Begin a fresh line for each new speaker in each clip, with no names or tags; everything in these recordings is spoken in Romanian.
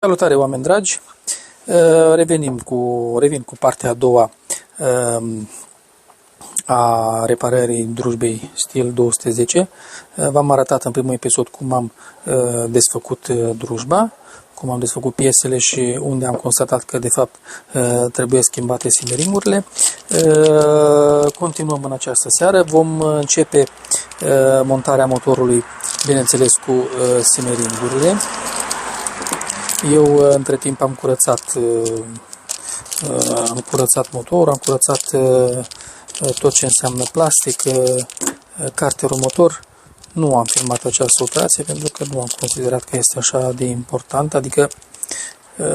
Salutare, oameni dragi! Revin cu partea a doua a reparării drujbei stil 210. V-am arătat în primul episod cum am desfăcut drujba, cum am desfăcut piesele și unde am constatat că de fapt trebuie schimbate simeringurile. Continuăm în această seară. Vom începe montarea motorului, bineînțeles, cu simeringurile. Eu între timp am curățat motorul, am curățat tot ce înseamnă plastic, carterul motor. Nu am filmat această operație pentru că nu am considerat că este așa de important, adică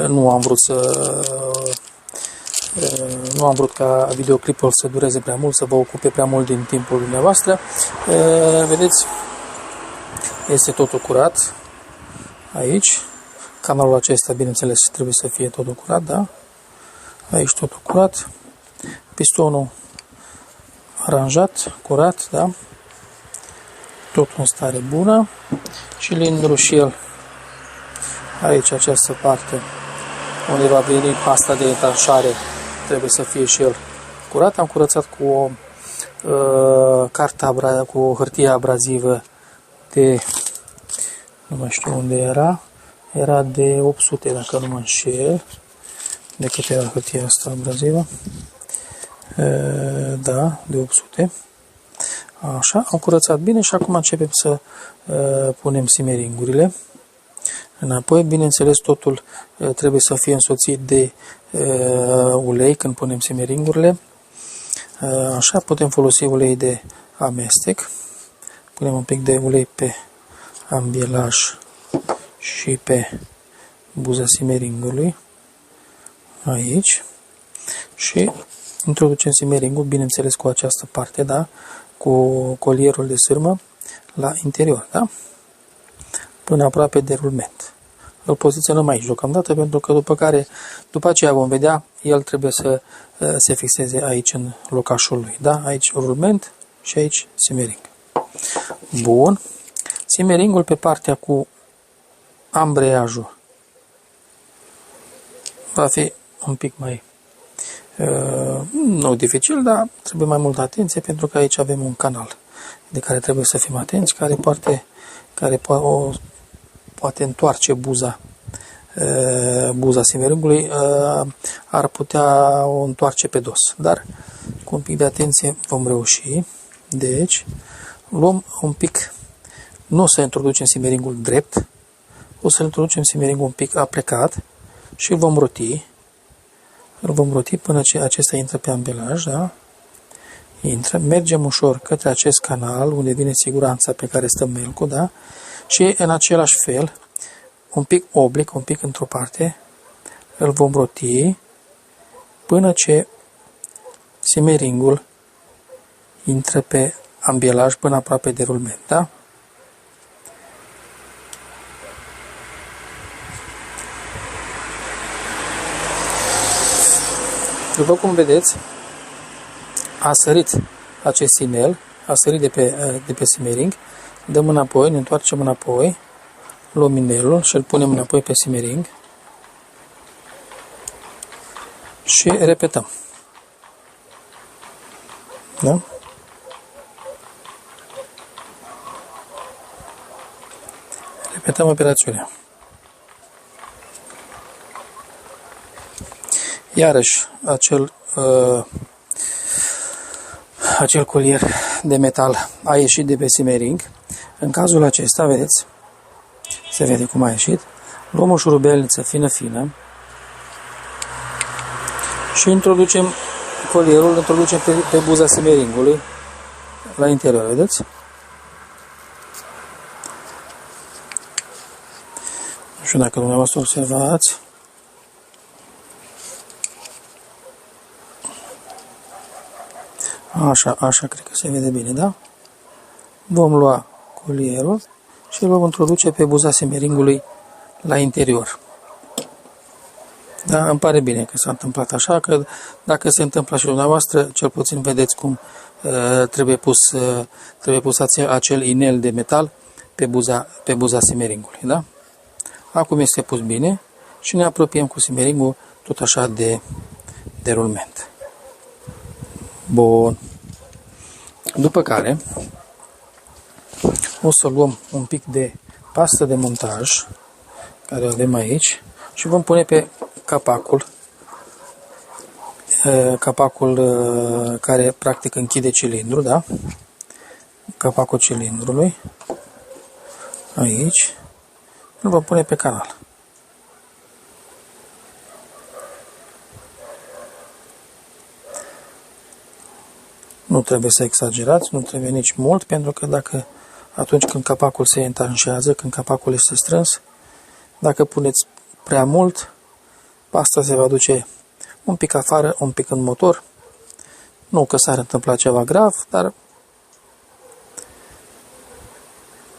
nu am vrut ca videoclipul să dureze prea mult, să vă ocupe prea mult din timpul dumneavoastră. Vedeți, este totul curat aici. Canalul acesta, bineînțeles, trebuie să fie totul curat, da? Aici totul curat. Pistonul aranjat, curat, da? Totul în stare bună. Cilindrul și el, aici, această parte, unde va veni pasta de etanșare, trebuie să fie și el curat. Am curățat cu o cu o hârtie abrazivă de, nu mai știu unde era de 800, dacă nu mă înșel. De cât era hârtia asta abrazivă? Da, de 800. Așa, am curățat bine și acum începem să punem simeringurile. Înapoi, bineînțeles, totul trebuie să fie însoțit de ulei când punem simeringurile. Așa, putem folosi ulei de amestec. Punem un pic de ulei pe ambielaj și pe buza simeringului, aici, și introducem simeringul, bineînțeles, cu această parte, da, cu colierul de sârmă la interior, da, până aproape de rulment. Îl poziționăm aici deocamdată, pentru că după aceea vom vedea, el trebuie să se fixeze aici în locașul lui, da, aici rulment și aici simering. Bun. Simeringul pe partea cu ambreiajul va fi un pic mai nu dificil, dar trebuie mai multă atenție, pentru că aici avem un canal de care trebuie să fim atenți, care poate întoarce buza simeringului, ar putea o întoarce pe dos, dar cu un pic de atenție vom reuși. Deci luăm un pic, nu o să introducem simeringul drept, o să introducem simeringul un pic aplecat și îl vom roti. Îl vom roti până ce acesta intră pe ambelaj, da? Intră, mergem ușor către acest canal unde vine siguranța pe care stă melcul, da? Și în același fel, un pic oblic, un pic într-o parte, îl vom roti până ce simeringul intră pe ambielaj până aproape de rulment, da? După cum vedeți, a sărit acest inel, a sărit de pe simering, dăm înapoi, ne întoarcem înapoi, luăm inelul și îl punem înapoi pe simering și repetăm. Da? Repetăm operațiunea. Iarăși, acel colier de metal a ieșit de pe simering. În cazul acesta, vedeți, se vede cum a ieșit. Luăm o șurubelniță fină și introducem colierul, pe buza simeringului la interior, vedeți? Nu știu dacă dumneavoastră observați. Așa cred că se vede bine, da? Vom lua colierul și îl vom introduce pe buza simeringului la interior. Da? Îmi pare bine că s-a întâmplat așa, că dacă se întâmplă și dumneavoastră, cel puțin vedeți cum trebuie pus acel inel de metal pe buza simeringului, da? Acum este pus bine și ne apropiem cu simeringul tot așa de rulment. Bun. După care o să luăm un pic de pastă de montaj care o avem aici și vom pune pe capacul care practic închide cilindrul, da? Capacul cilindrului. Aici. Îl vom pune pe canal. Nu trebuie să exagerați, nu trebuie nici mult, pentru că atunci când capacul se întanșează, când capacul este strâns, dacă puneți prea mult, pasta se va duce un pic afară, un pic în motor. Nu că s-ar întâmpla ceva grav, dar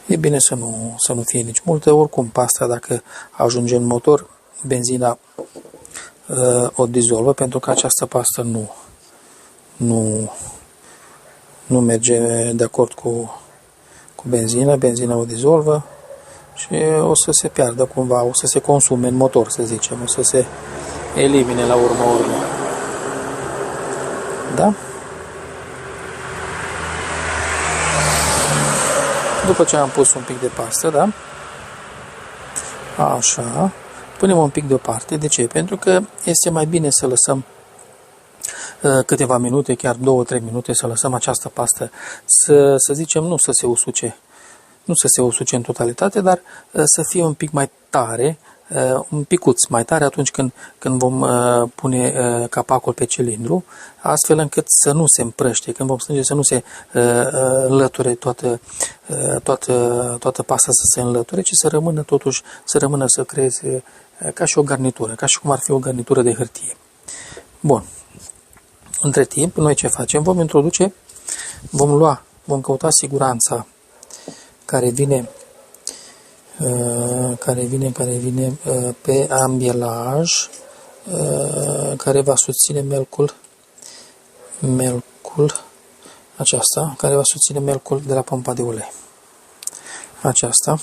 e bine să nu fie nici multă. Oricum, pasta, dacă ajunge în motor, benzina o dizolvă, pentru că această pastă nu merge de acord cu benzina. Benzina o dizolvă și o să se piardă cumva, o să se consume în motor, să zicem, o să se elimine la urmă. Da? După ce am pus un pic de pastă, da? Așa. Punem un pic deoparte. De ce? Pentru că este mai bine să lăsăm câteva minute, chiar 2-3 minute, să lăsăm această pastă să zicem, nu să se usuce în totalitate, dar să fie un pic mai tare, un picuț mai tare atunci când vom pune capacul pe cilindru, astfel încât să nu se împrăște, când vom strânge să nu se înlăture toată pasta să se înlăture, ci să rămână să creeze ca și o garnitură, ca și cum ar fi o garnitură de hârtie. Bun. Între timp, noi ce facem? Vom căuta siguranța care vine pe ambielaj, care va susține melcul aceasta, care va susține melcul de la pompa de ulei. Această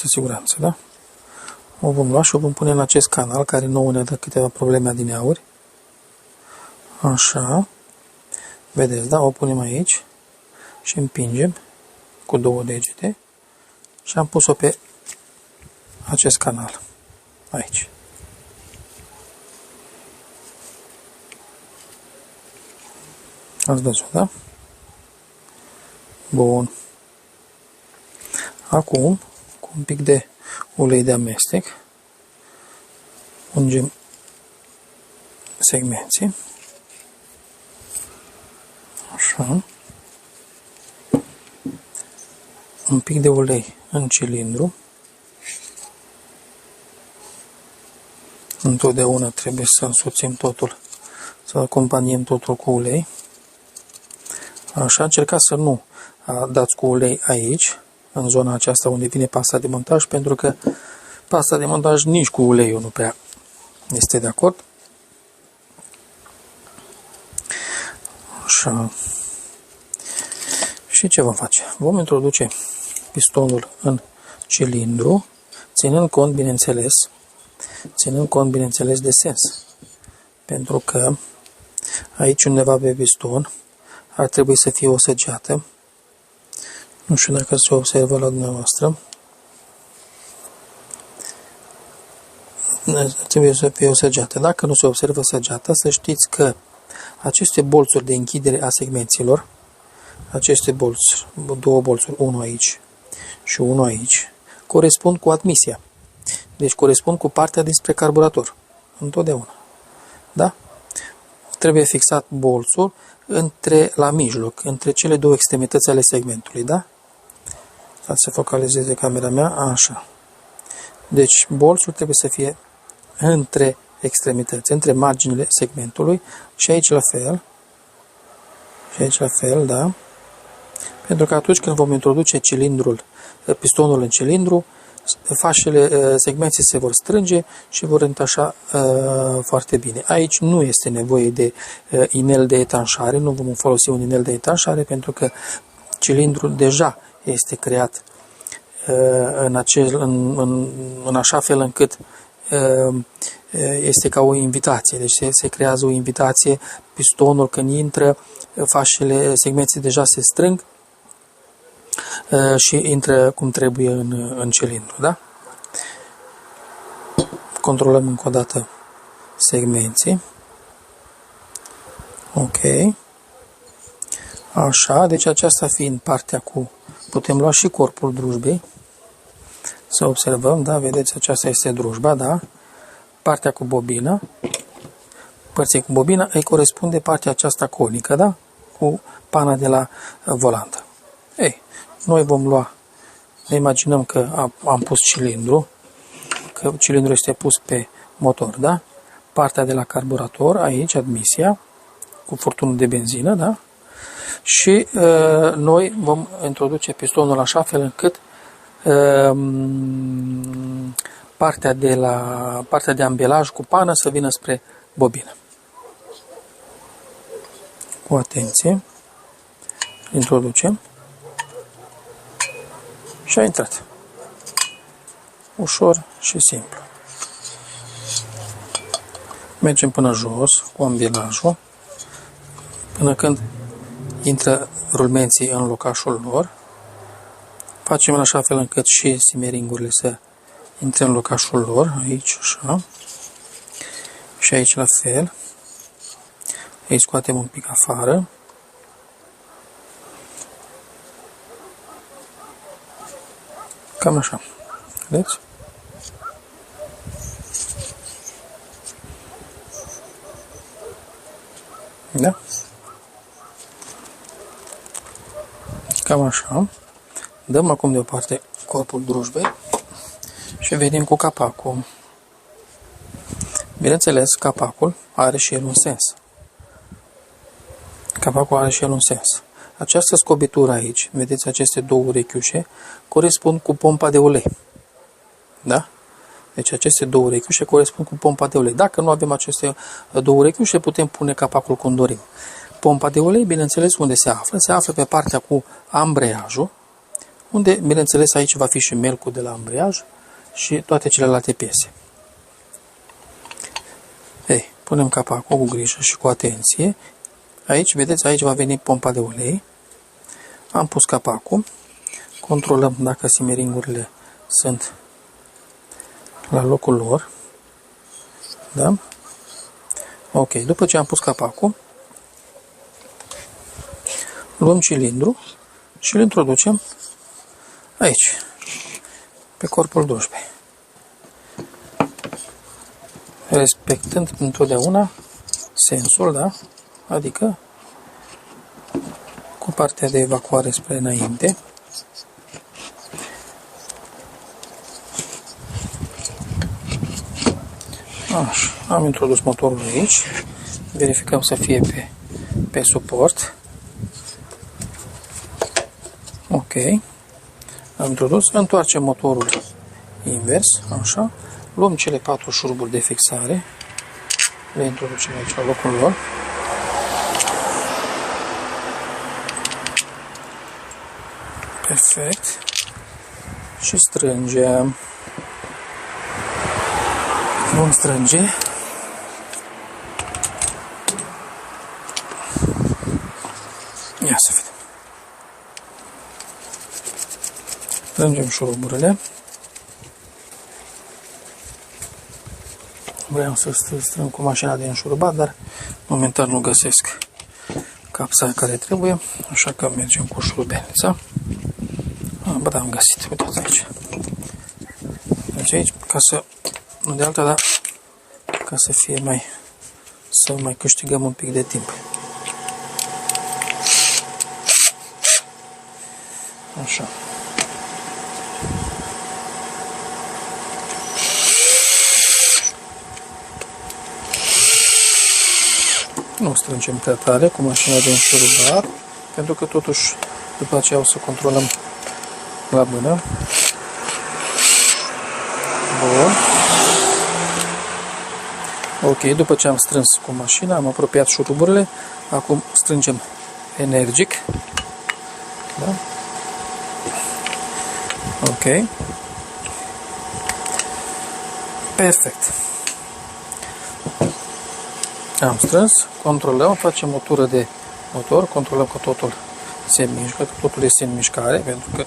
siguranță, da? O vom lua și o vom pune în acest canal, care nouă ne dă câteva probleme adineauri. Așa. Vedeți, da? O punem aici și împingem cu 2 degete și am pus-o pe acest canal. Aici. Ați văzut, da? Bun. Acum, cu un pic de ulei de amestec, ungem segmenții. Așa. Un pic de ulei în cilindru. Întotdeauna trebuie să însoțim totul, să acompaniem totul cu ulei. Așa, încercați să nu dați cu ulei aici, în zona aceasta unde vine pasta de montaj, pentru că pasta de montaj nici cu uleiul nu prea este de acord. Așa. Și ce vom face? Vom introduce pistonul în cilindru, ținând cont, bineînțeles, de sens. Pentru că aici undeva pe piston ar trebui să fie o săgeată. Nu știu dacă se observă la dumneavoastră. Trebuie să fie o săgeată. Dacă nu se observă săgeata, să știți că aceste bolțuri de închidere a segmenților, aceste bolți, 2 bolțuri, unul aici și unul aici, corespund cu admisia. Deci corespund cu partea dinspre carburator. Întotdeauna. Da? Trebuie fixat bolțul la mijloc, între cele 2 extremități ale segmentului. Da? Stați să focalizeze camera mea. Așa. Deci bolțul trebuie să fie între extremități, între marginile segmentului și aici la fel. Și aici la fel, da? Pentru că atunci când vom introduce pistonul în cilindru, segmenții se vor strânge și vor întașa foarte bine. Aici nu este nevoie de inel de etanșare, nu vom folosi un inel de etanșare pentru că cilindrul deja este creat în așa fel încât este ca o invitație. Deci se creează o invitație, pistonul când intră, fașele, segmenții deja se strâng și intră cum trebuie în cilindru. Da? Controlăm încă o dată segmenții. Ok. Așa, deci aceasta fiind partea cu... Putem lua și corpul drujbei. Să observăm, da? Vedeți, aceasta este drujba, da? Partea cu bobina. Părții cu bobina îi corespunde partea aceasta conică, da? Cu pana de la volantă. Ei, noi vom lua, ne imaginăm că am pus cilindru, că cilindrul este pus pe motor, da? Partea de la carburator, aici, admisia, cu furtunul de benzină, da? Și noi vom introduce pistonul așa fel încât partea de ambelaj cu pană să vină spre bobină. Cu atenție. Introducem. Și a intrat. Ușor și simplu. Mergem până jos cu ambelajul, până când intră rulmenții în locașul lor. Facem în așa fel încât și simeringurile să intre în locașul lor, aici, așa. Și aici la fel. Îi scoatem un pic afară. Cam așa. Vedeți? Da? Cam așa. Dăm acum deoparte corpul drujbei și venim cu capacul. Bineînțeles, capacul are și el un sens. Capacul are și el un sens. Această scobitură aici, vedeți aceste două urechiușe, corespund cu pompa de ulei. Da? Deci aceste două urechiușe corespund cu pompa de ulei. Dacă nu avem aceste două urechiușe, putem pune capacul cum dorim. Pompa de ulei, bineînțeles, unde se află? Se află pe partea cu ambreiajul, unde, bineînțeles, aici va fi și melcul de la ambreiaj și toate celelalte piese. Ei, punem capacul cu grijă și cu atenție. Aici, vedeți, aici va veni pompa de ulei. Am pus capacul. Controlăm dacă simeringurile sunt la locul lor. Da? Ok, după ce am pus capacul, luăm cilindru și îl introducem aici, pe corpul drujbei. Respectând întotdeauna sensul, da? Adică cu partea de evacuare spre înainte. Așa, am introdus motorul aici. Verificăm să fie pe suport. Ok. Am introdus. Întoarcem motorul invers. Așa. Luăm cele 4 șuruburi de fixare. Le introducem aici la locul lor. Perfect. Și strângem. Vom strânge. Ia să vedem. Strângem șuruburile. Vreau să strâng cu mașina de înșurubat, dar momentan nu găsesc capsa care trebuie, așa că mergem cu șurubelnița. Bă, da, am găsit. Uitați aici. Deci aici, ca să, nu de alta, dar ca să fie să mai câștigăm un pic de timp. Așa. Nu strângem prea tare cu mașina de înșurubat, pentru că totuși după aceea o să controlăm la mână. Bun. Ok, după ce am strâns cu mașina, am apropiat șuruburile, acum strângem energic. Da? Ok. Perfect. Am strâns, controlăm, facem o tură de motor, controlăm că totul se mișcă, că totul este în mișcare, pentru că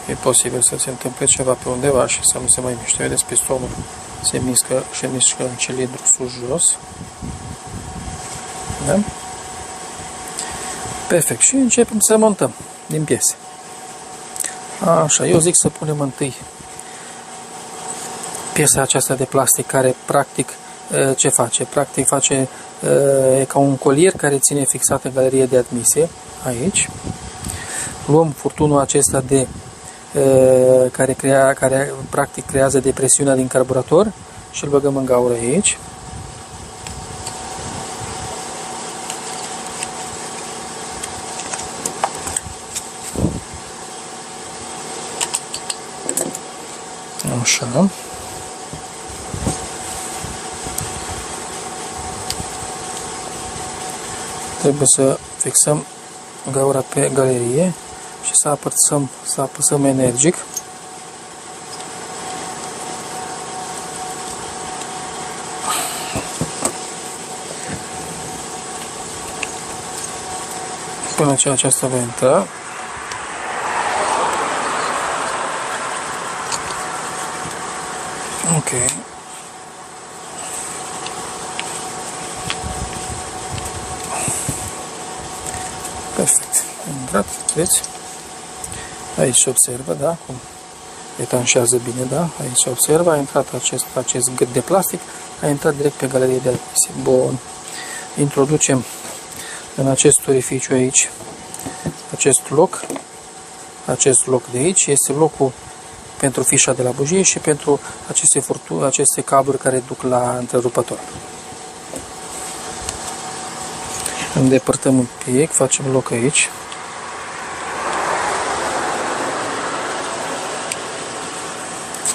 e posibil să se întâmple ceva pe undeva și să nu se mai miște. Vedeți, pistonul se mișcă în cilindru sus-jos. Da? Perfect. Și începem să montăm din piese. Așa, eu zic să punem întâi piesa aceasta de plastic care practic ce face? Practic face e ca un colier care ține fixat în galerie de admisie aici. Luăm furtunul acesta de care practic creează depresiunea din carburator și îl băgăm în gaură aici. Așa. Trebuie să fixăm gaura pe galerie și să apăsăm energic. Până ce aceasta va intra. Ok. Perfect. A intrat, vedeți? Aici se observă, da? Cum etanșează bine, da? Aici se observă, a intrat acest gât de plastic, a intrat direct pe galerie de admisie. Bun. Introducem în acest orificiu aici acest loc de aici este locul pentru fișa de la bujie și pentru aceste cabluri care duc la întrerupător. Îndepărtăm un pic, facem loc aici.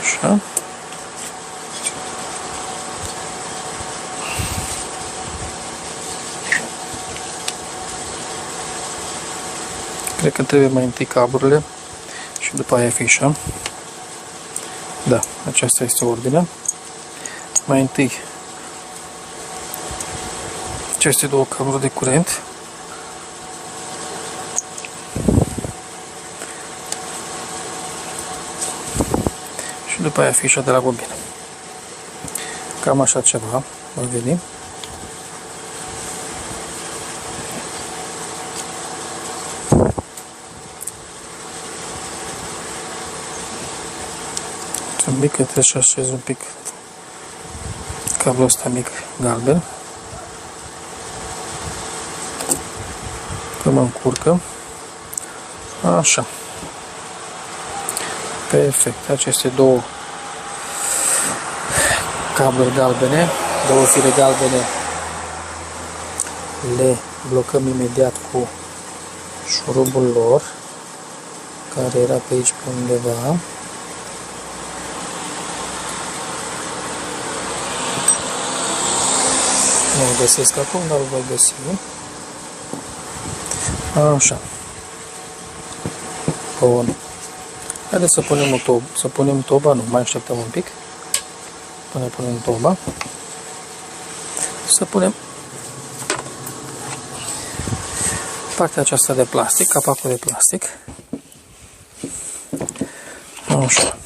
Așa. Cred că trebuie mai întâi cablurile și după aia fișa. Da, aceasta este ordinea. Mai întâi aceste două cabluri de curent. Și după aia fișa de la bobină. Cam așa ceva va veni. Un pic, că trebuie să așez un pic cablul ăsta mic galben. Că mă încurcă. Așa. Perfect. Aceste două cabluri galbene, două fire galbene, le blocăm imediat cu șurubul lor, care era pe aici pe undeva. Nu o găsesc acum, dar o voi găsi. Așa. Bun. Haideți să punem toba, nu, mai așteptăm un pic. Până punem toba. Să punem partea aceasta de plastic, capacul de plastic. Așa.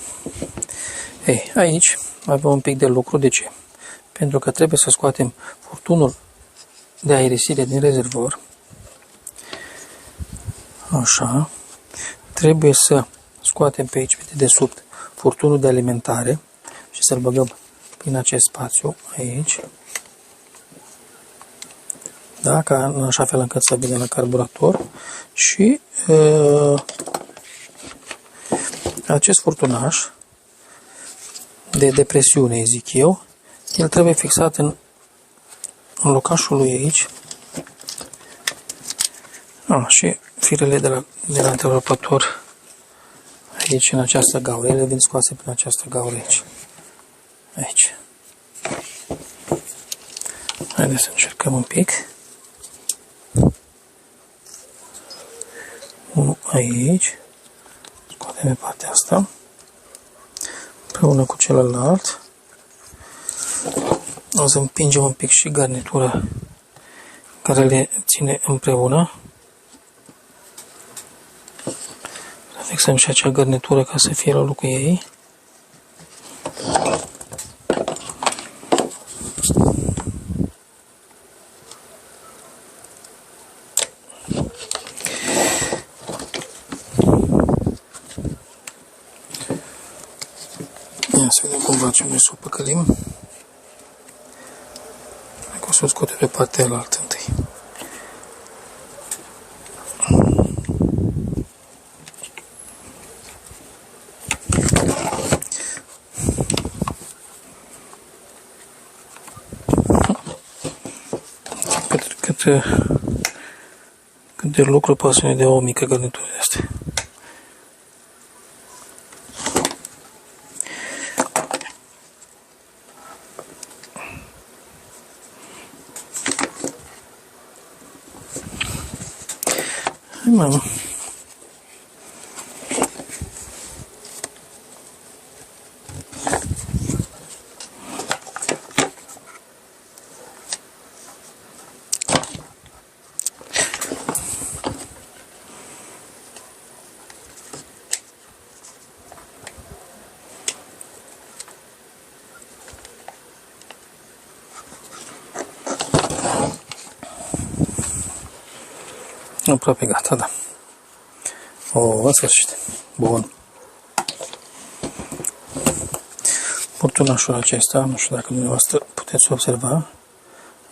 Ei, aici avem un pic de lucru. De ce? Pentru că trebuie să scoatem furtunul de aerisire din rezervor. Așa. Trebuie să scoatem pe aici, pe dedesubt, furtunul de alimentare și să-l băgăm prin acest spațiu aici. Da? Ca în așa fel încât să vină la carburator. Și acest furtunaș de depresiune, zic eu, el trebuie fixat în locașul lui aici. Și firele de la întrerupător aici, în această gaură. Ele vin scoase prin această gaură aici. Aici. Haideți să încercăm un pic. Unul aici. Scoatem pe partea asta. împreună cu celălalt. O să împingem un pic și garnitura care le ține împreună. Să fixăm și acea garnitură ca să fie la locul ei. Ia să vedem cum facem noi să o păcălim. O să o scoate pe partea alaltă întâi. Cât de lucru poate să ne dea o mică garnitură de astea. Hai, mamă. Aproape gata, da. În sfârșit. Bun. Portunașul acesta, nu știu dacă dumneavoastră puteți observa,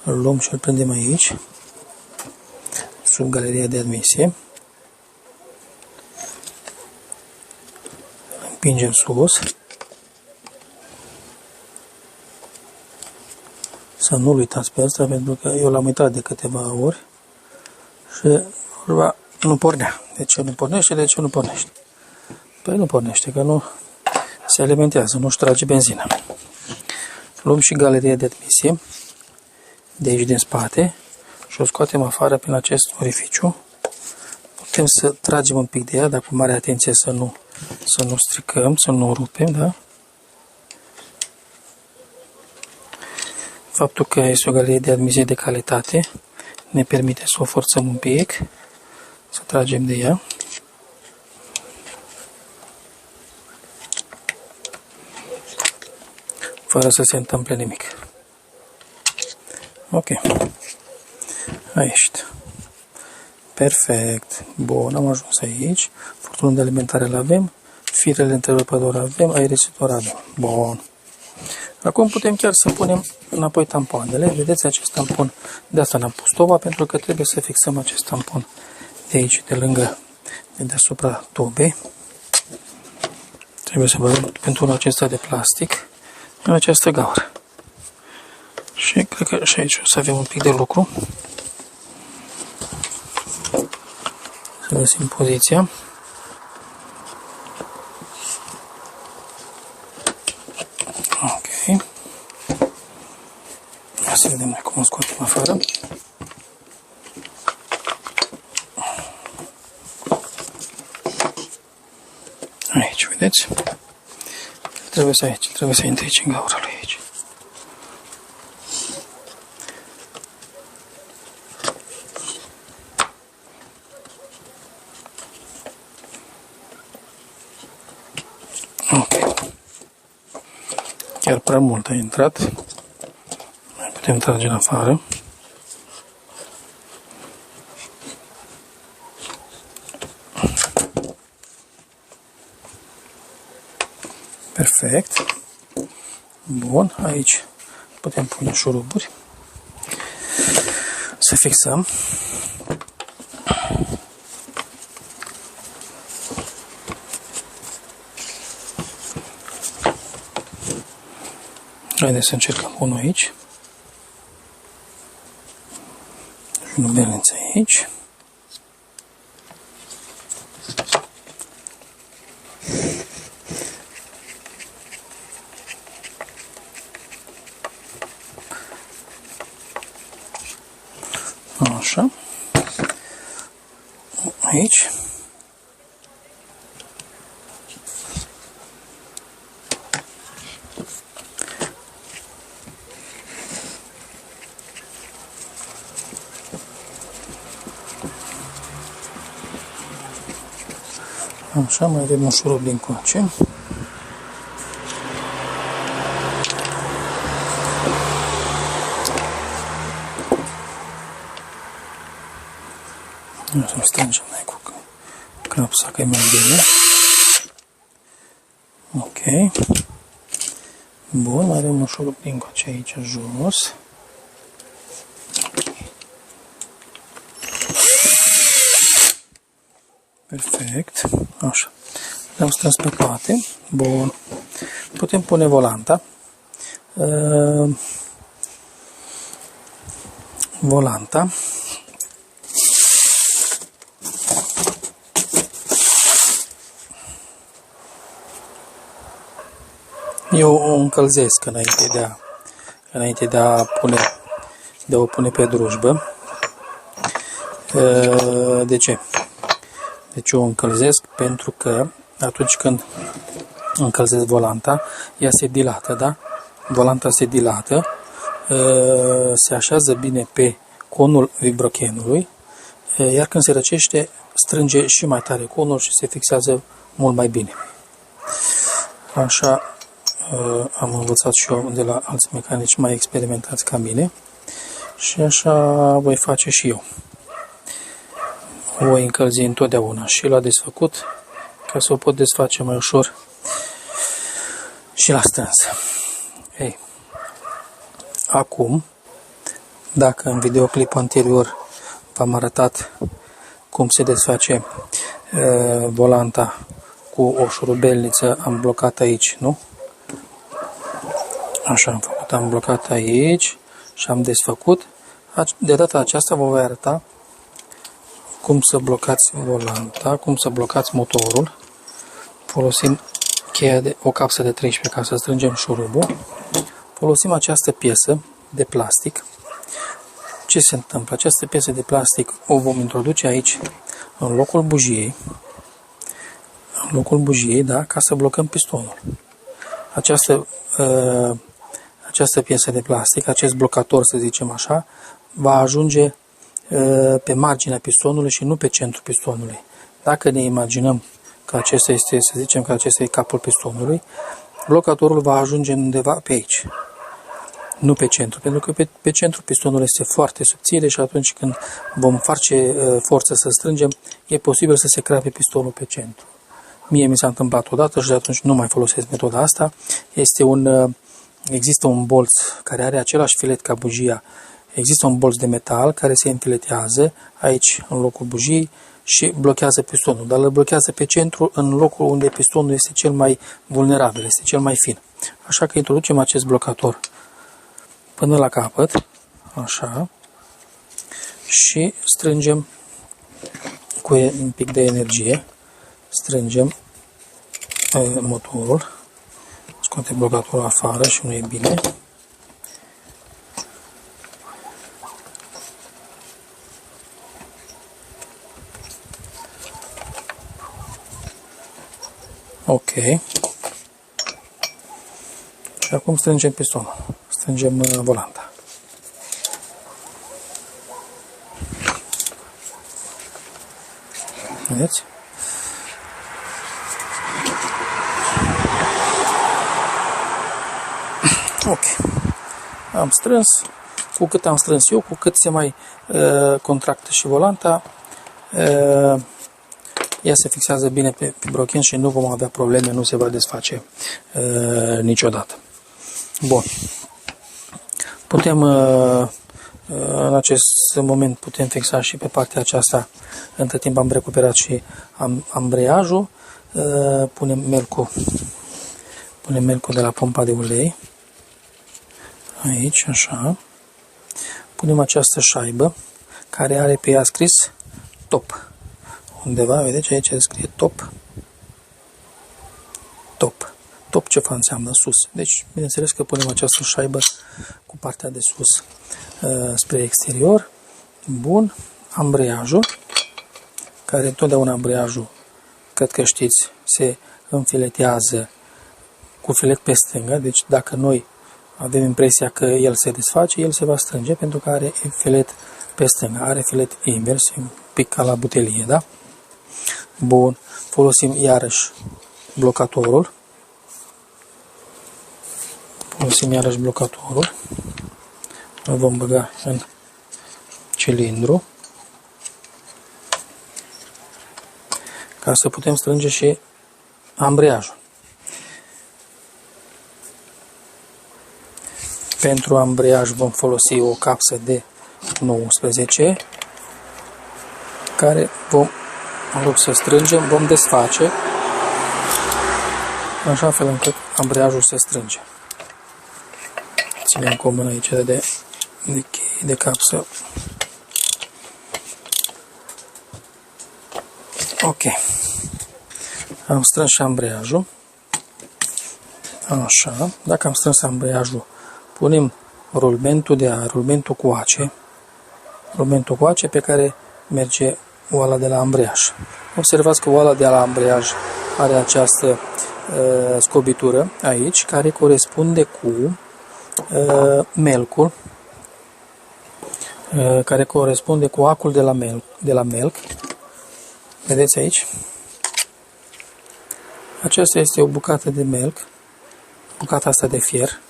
îl luăm și îl prindem aici, sub galeria de admisie. Îl împingem sus. Să nu-l uitați pe asta, pentru că eu l-am uitat de câteva ori și nu pornea. De ce nu pornește? De ce nu pornește? Păi nu pornește, că nu se alimentează, nu-și trage benzină. Luăm și galeria de admisie de aici din spate și o scoatem afară prin acest orificiu. Putem să tragem un pic de ea, dar cu mare atenție să nu stricăm, să nu o rupem, da? Faptul că este o galerie de admisie de calitate ne permite să o forțăm un pic, să tragem de ea. Fără să se întâmple nimic. Ok. A ieșit. Perfect. Bun, am ajuns aici. Furtunul de alimentare îl avem. Firele întrerupător avem. Aerisitor avem. Bun. Acum putem chiar să punem înapoi tampoanele. Vedeți acest tampon? De asta n-am pus tova, pentru că trebuie să fixăm acest tampon de aici, de lângă, de deasupra tobei. Trebuie să băgăm pentru acesta de plastic în această gaură. Și cred că și aici o să avem un pic de lucru. Să găsim poziția. Ok. Hai să vedem noi cum o scoatem afară. Aici, vedeți? Trebuie să intre aici în gaura lui aici. Ok. Chiar prea mult a intrat. Mai putem trage în afară. Perfect. Bun, aici putem pune șuruburi. Să fixăm. Haideți să încercăm unul aici. Și un belenț aici. Așa. Aici. Așa, mai avem un șurub din coace. Să strângem noi cu clapsa, că e mai bine. Ok. Bun, mai avem un șurub din coace aici jos. Perfect. Așa. Le-am strâns pe toate. Bun. Putem pune volanta. Volanta. Eu o încălzesc înainte de a o pune pe drujbă. De ce? Deci o încălzesc pentru că atunci când încălzesc volanta, ea se dilată, da? Volanta se dilată, se așează bine pe conul vibrochenului, iar când se răcește, strânge și mai tare conul și se fixează mult mai bine. Așa am învățat și eu de la alți mecanici mai experimentați ca mine și așa voi face și eu. O voi încălzi întotdeauna și la desfăcut, ca să o pot desface mai ușor și la strâns. Ei, acum, dacă în videoclipul anterior v-am arătat cum se desface volanta cu o șurubelniță, am blocat aici, nu? Așa am făcut, am blocat aici și am desfăcut. De data aceasta vă voi arăta cum să blocați volanta, cum să blocați motorul. Folosim cheia de o capsă de 13 ca să strângem șurubul. Folosim această piesă de plastic. Ce se întâmplă? Această piesă de plastic o vom introduce aici în locul bujiei, da, ca să blocăm pistonul. Această piesă de plastic, acest blocator, să zicem așa, va ajunge pe marginea pistonului și nu pe centrul pistonului. Dacă ne imaginăm că acesta este, să zicem că acesta e capul pistonului, blocatorul va ajunge undeva pe aici, nu pe centru, pentru că pe centru pistonul este foarte subțire și atunci când vom face forță să strângem, e posibil să se crape pistonul pe centru. Mie mi s-a întâmplat odată și de atunci nu mai folosesc metoda asta. Există un bolț care are același filet ca bujia. Există un bolț de metal care se înfiletează aici în locul bujiei și blochează pistonul, dar îl blochează pe centru în locul unde pistonul este cel mai vulnerabil, este cel mai fin. Așa că introducem acest blocator până la capăt, așa, și strângem cu un pic de energie, strângem motorul, scoate blocatorul afară și nu e bine. Ok. Și acum strângem pistonul, strângem volanta. Vedeți? Ok. Am strâns. Cu cât am strâns eu, cu cât se mai contractă și volanta, ea se fixează bine pe brochen și nu vom avea probleme, nu se va desface niciodată. Bun. Putem, în acest moment, putem fixa și pe partea aceasta. Între timp am recuperat și ambreiajul. Punem melcul de la pompa de ulei. Aici, așa. Punem această șaibă care are pe ea scris top. Undeva, vedeți, aici scrie top. Top. Top ce înseamnă sus. Deci, bineînțeles că punem această șaibă cu partea de sus spre exterior. Bun. Ambreiajul, care întotdeauna ambreiajul, cred că știți, se înfiletează cu filet pe stânga. Deci, dacă noi avem impresia că el se desface, el se va strânge pentru că are filet pe stânga. Are filet invers, un pic ca la butelie, da? Bun. Folosim iarăși blocatorul. Îl vom băga în cilindru ca să putem strânge și ambreiajul. Pentru ambreiaj vom folosi o capsă de 19 care în loc să strângem, vom desface în așa fel încât ambreiajul se strânge. Ținem cu o mână aici de capsă. Ok. Am strâns și ambreiajul. Așa. Dacă am strâns ambreiajul, punem rulmentul de aer, rulmentul cu ace pe care merge oala de la ambreiaj. Observați că oala de la ambreiaj are această scobitură aici, care corespunde cu melcul, care corespunde cu acul de la melc. Vedeți aici? Aceasta este o bucată de melc, bucata asta de fier.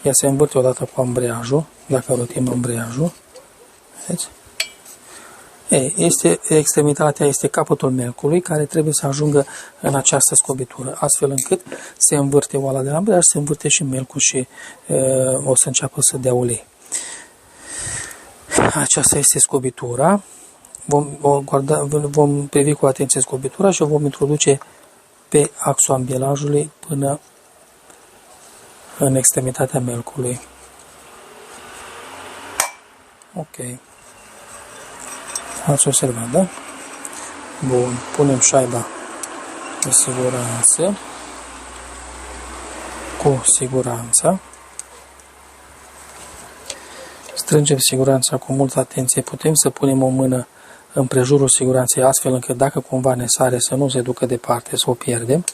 Ea se învârte odată cu ambreiajul, dacă rotim ambreiajul. Vedeți? Extremitatea este capătul melcului, care trebuie să ajungă în această scobitură, astfel încât se învârte oala de ambreiaj, se învârte și melcul și o să înceapă să dea ulei. Aceasta este scobitura. Vom privi cu atenție scobitura și o vom introduce pe axul ambielajului până în extremitatea melcului. Ok. Ați observat, da? Bun. Punem șaiba de siguranță. Cu siguranța. Strângem siguranța cu multă atenție. Putem să punem o mână în prejurul siguranței, astfel încât dacă cumva ne sare să nu se ducă departe, să o pierdem.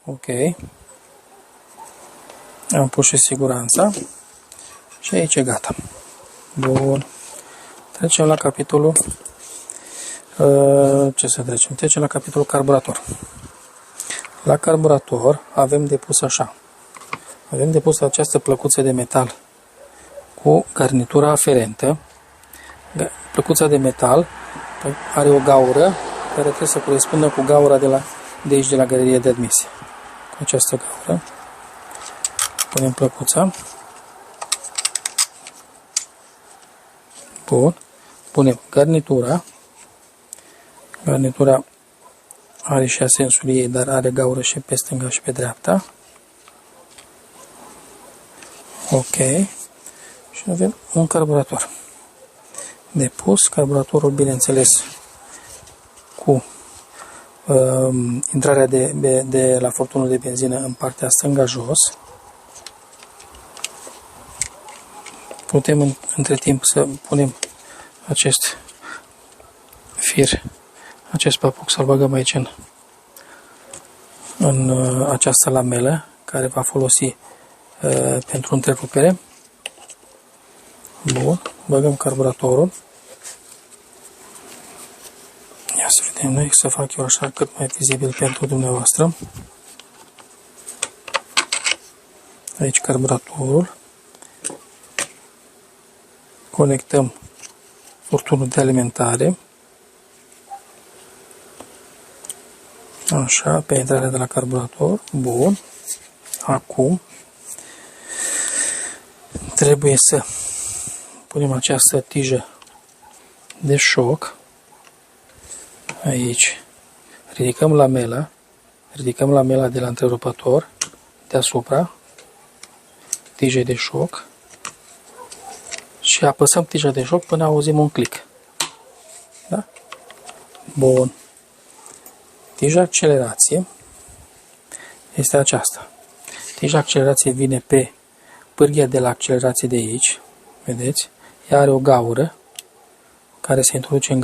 Ok. Am pus și siguranța. Și aici e gata. Bun. Trecem la capitolul... ce să trecem? Trecem la capitolul carburator. La carburator avem depus așa. Avem depus această plăcuță de metal cu garnitura aferentă. Plăcuța de metal are o gaură care trebuie să corespundă cu gaura de aici, de la galeria de admisie. Cu această gaură punem plăcuța. Bun. Punem garnitura. Garnitura are și asensul ei, dar are gaură și pe stânga și pe dreapta. Ok. Și avem un carburator depus. Carburatorul, bineînțeles, cu intrarea de la furtunul de benzină în partea stânga jos. Putem între timp să punem acest fir, acest papuc, să-l băgăm aici în această lamelă care va folosi pentru întrerupere. Bun, băgăm carburatorul. Ia să vedem noi, să fac eu așa cât mai vizibil pentru dumneavoastră. Aici carburatorul. Conectăm furtunul de alimentare. Așa, pe intrarea de la carburator. Bun. Acum trebuie să punem această tijă de șoc aici. Ridicăm lamela de la întrerupător deasupra tijei de șoc și apăsăm tija de șoc până auzim un click. Da? Bun. Tija accelerație este aceasta. Tija accelerație vine pe pârghia de la accelerație de aici. Vedeți? Ea are o gaură care se introduce în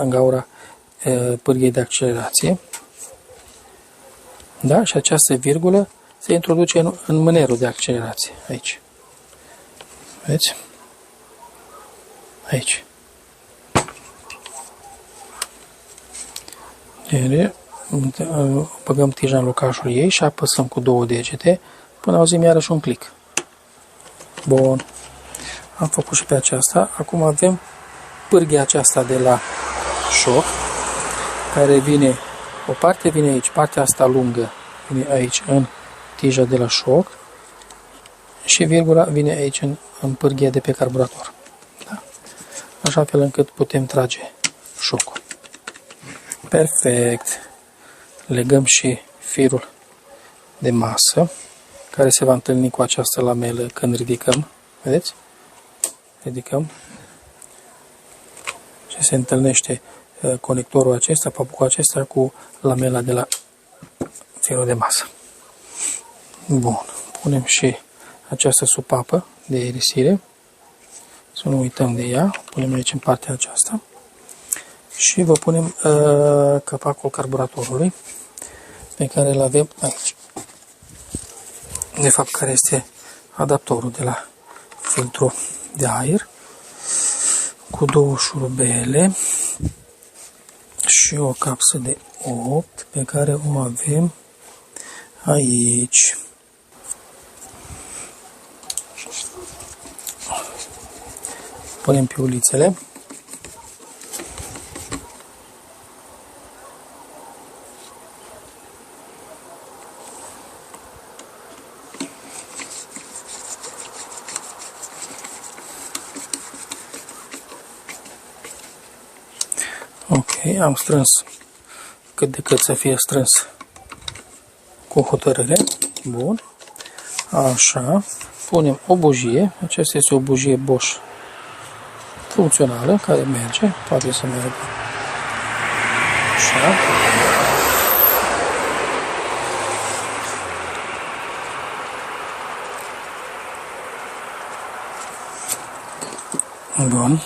gaura pârghiei de accelerație. Da? Și această virgulă se introduce în mânerul de accelerație. Aici. Vedeți? aici. Băgăm tija în locașul ei și apăsăm cu 2 degete până auzim iarăși un click. Bun. Am făcut și pe aceasta. Acum avem pârghia aceasta de la șoc, care vine, o parte vine aici, partea asta lungă vine aici în tija de la șoc și virgula vine aici în pârghia de pe carburator. Da? Așa fel încât putem trage șocul. Perfect. Legăm și firul de masă care se va întâlni cu această lamelă când ridicăm. Vedeți? Ridicăm și se întâlnește conectorul acesta, papucul acesta cu lamela de la firul de masă. Bun. Punem și această supapă de irisire. Să nu uităm de ea. Punem aici în partea aceasta. Și vă punem capacul carburatorului pe care îl avem aici. De fapt, care este adaptorul de la filtrul de aer cu 2 șurubele și o capsă de 8 pe care o avem aici. Punem piulițele. Ok, am strâns cât de cât să fie strâns cu hotărâre. Bun. Așa. Punem o bujie. Aceasta este o bujie Bosch funcțională care merge. Poate să meargă. Așa. Bun.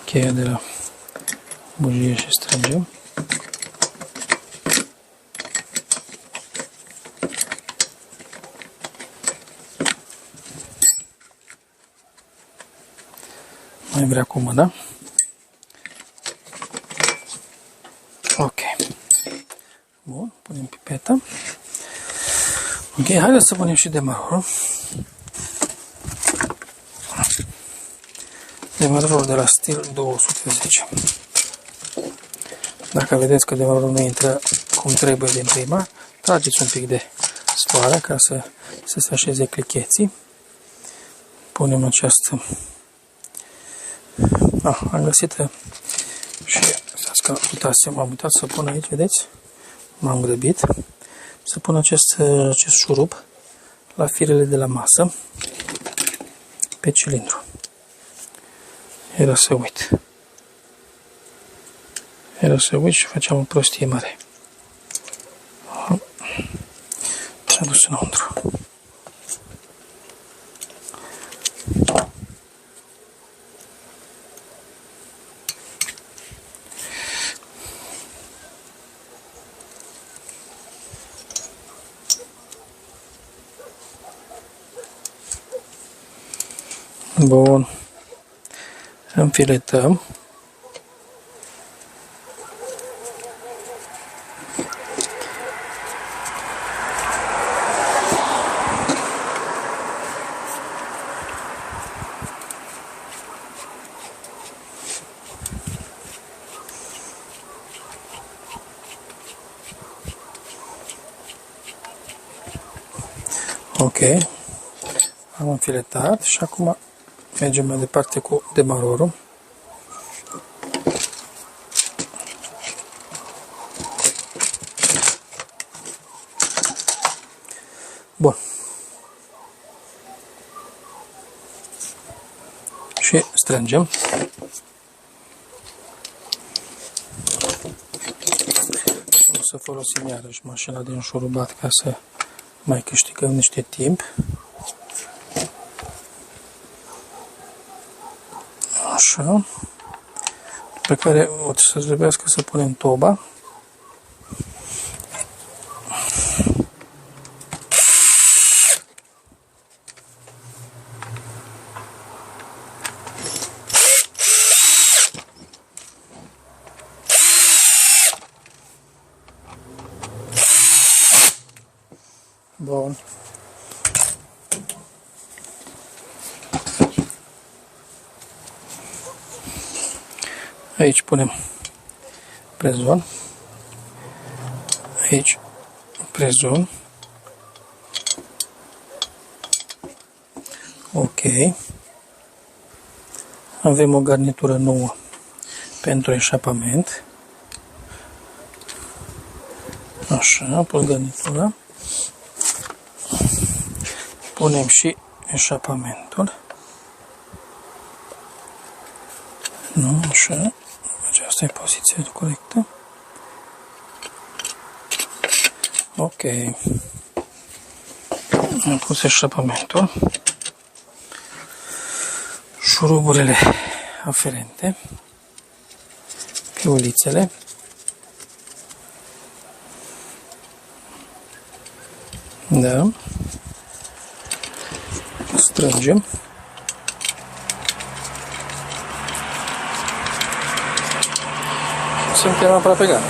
Cheia de la bujie și strângem. Mai vrea cu mâna. Ok. Bun, punem pipeta. Ok, haideți să punem și demarorul. Demarorul de la stil 210. Dacă vedeți că demarorul nu intră cum trebuie din prima, trageți un pic de spoară ca să se așeze clicheții. Punem această... am găsit și m-am uitat să pun aici, vedeți? M-am grăbit să pun acest șurub la firele de la masă pe cilindru. Era să uit. Și făceam o prostie mare. S-a dus înăuntru. Bun. Înfiletăm. Ok. Am înfiletat și acum mergem mai departe cu demarorul. Bun. Și strângem. O să folosim iarăși mașina de înșurubat ca să mai câștigăm niște timp. Așa. Pe care o să trebuiască să punem toba. Bun. Aici punem prezon. Aici prezon. Ok. Avem o garnitură nouă pentru eșapament. Așa, pus garnitura. Punem și eșapamentul. Nu, așa. Aceasta e poziția corectă. Ok. Am pus eșapamentul. Șuruburile aferente. Piulițele. Da. Strângem. Suntem aproape gata.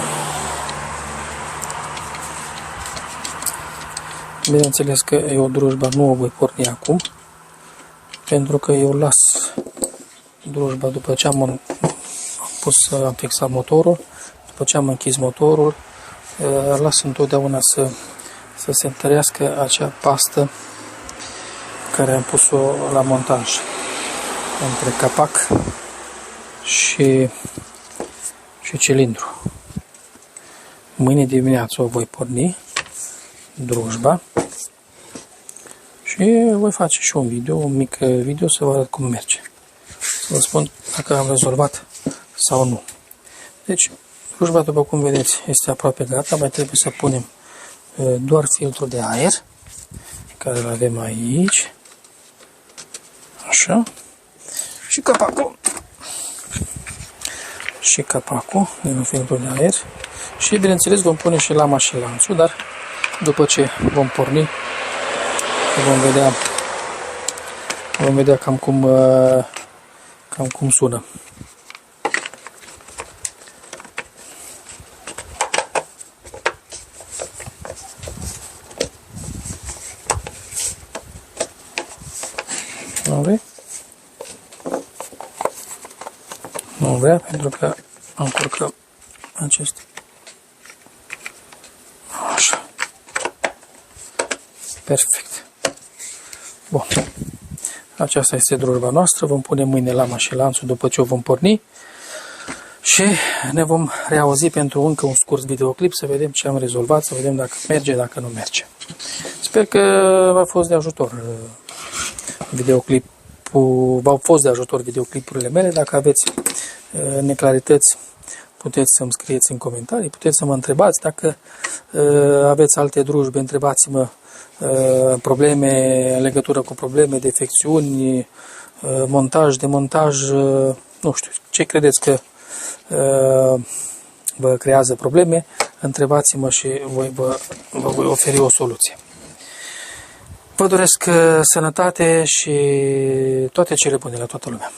Bineînțeles că eu drujba nu o voi porni acum, pentru că eu las drujba după ce am fixat motorul, după ce am închis motorul, las întotdeauna să se întărească acea pastă care am pus-o la montaj între capac și cilindru. Mâine dimineață o voi porni drujba și voi face și un mic video să vă arăt cum merge. Să vă spun dacă am rezolvat sau nu. Deci, drujba, după cum vedeți, este aproape gata. Mai trebuie să punem doar filtrul de aer, care îl avem aici. Așa. Și capacul. Și capacul din filtrul de aer. Și, bineînțeles, vom pune și lama și lanțul, dar după ce vom porni, vom vedea cam cum sună. Nu vrei? Nu vrea, pentru că încurcăm acest. Așa. Perfect. Bun. Aceasta este drujba noastră. Vom pune mâine lama și lanțul după ce o vom porni. Și ne vom reauzi pentru încă un scurt videoclip să vedem ce am rezolvat, să vedem dacă merge, dacă nu merge. Sper că v-a fost de ajutor v-au fost de ajutor videoclipurile mele. Dacă aveți neclarități, puteți să-mi scrieți în comentarii, puteți să mă întrebați. Dacă aveți alte drujbe, întrebați-mă probleme în legătură cu probleme, defecțiuni, montaj, demontaj, nu știu, ce credeți că vă creează probleme, întrebați-mă și vă voi oferi o soluție. Vă doresc sănătate și toate cele bune la toată lumea.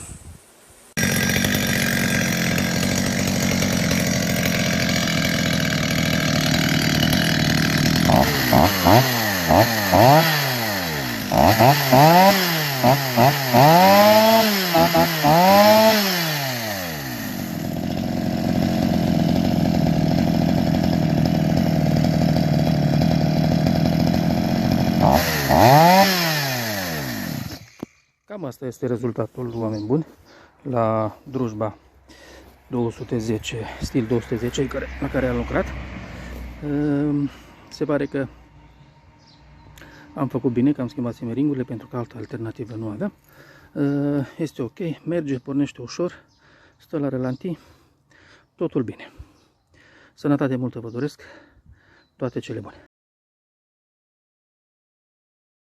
Cam asta este rezultatul, oameni buni, la drujba 210, stil 210 la care am lucrat. Se pare că am făcut bine, că am schimbat simeringurile, pentru că altă alternativă nu aveam. Este ok, merge, pornește ușor, stă la relantii, totul bine. Sănătate multă vă doresc, toate cele bune.